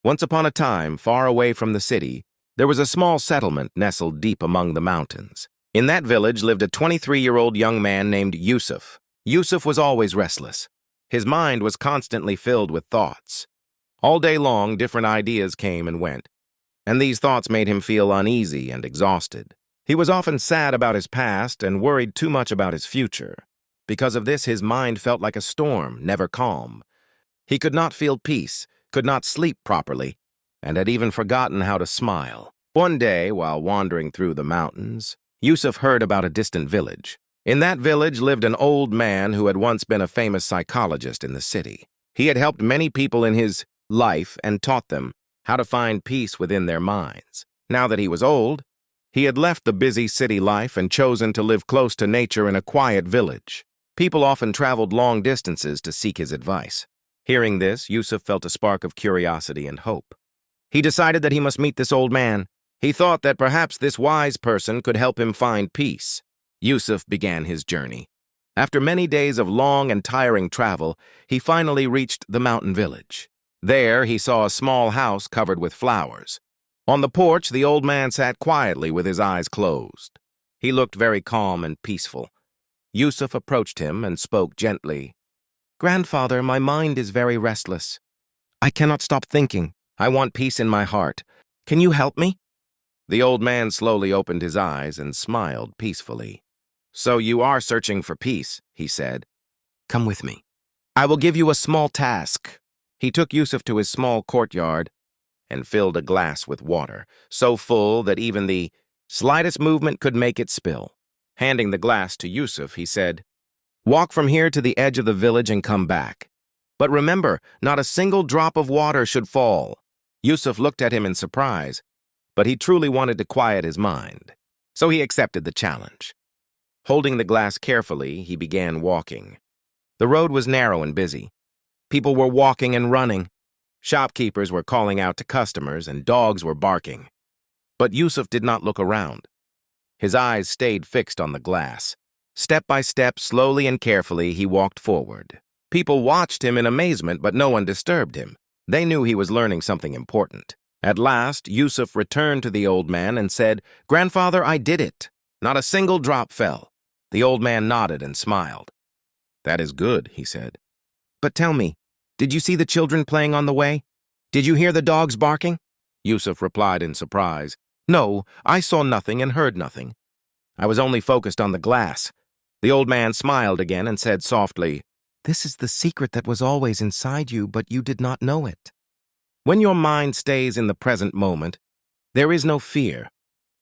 Once upon a time, far away from the city, there was a small settlement nestled deep among the mountains. In that village lived a 23-year-old young man named Yusuf. Yusuf was always restless. His mind was constantly filled with thoughts. All day long, different ideas came and went, and these thoughts made him feel uneasy and exhausted. He was often sad about his past and worried too much about his future. Because of this, his mind felt like a storm, never calm. He could not feel peace, could not sleep properly, and had even forgotten how to smile. One day, while wandering through the mountains, Yusuf heard about a distant village. In that village lived an old man who had once been a famous psychologist in the city. He had helped many people in his life and taught them how to find peace within their minds. Now that he was old, he had left the busy city life and chosen to live close to nature in a quiet village. People often traveled long distances to seek his advice. Hearing this, Yusuf felt a spark of curiosity and hope. He decided that he must meet this old man. He thought that perhaps this wise person could help him find peace. Yusuf began his journey. After many days of long and tiring travel, he finally reached the mountain village. There, he saw a small house covered with flowers. On the porch, the old man sat quietly with his eyes closed. He looked very calm and peaceful. Yusuf approached him and spoke gently. "Grandfather, my mind is very restless. I cannot stop thinking. I want peace in my heart. Can you help me?" The old man slowly opened his eyes and smiled peacefully. "So you are searching for peace," he said. "Come with me. I will give you a small task." He took Yusuf to his small courtyard and filled a glass with water, so full that even the slightest movement could make it spill. Handing the glass to Yusuf, he said, "Walk from here to the edge of the village and come back. But remember, not a single drop of water should fall." Yusuf looked at him in surprise, but he truly wanted to quiet his mind, so he accepted the challenge. Holding the glass carefully, he began walking. The road was narrow and busy. People were walking and running. Shopkeepers were calling out to customers, and dogs were barking. But Yusuf did not look around. His eyes stayed fixed on the glass. Step by step, slowly and carefully, he walked forward. People watched him in amazement, but no one disturbed him. They knew he was learning something important. At last, Yusuf returned to the old man and said, "Grandfather, I did it. Not a single drop fell." The old man nodded and smiled. "That is good," he said. "But tell me, did you see the children playing on the way? Did you hear the dogs barking?" Yusuf replied in surprise. "No, I saw nothing and heard nothing. I was only focused on the glass." The old man smiled again and said softly, "This is the secret that was always inside you, but you did not know it. When your mind stays in the present moment, there is no fear,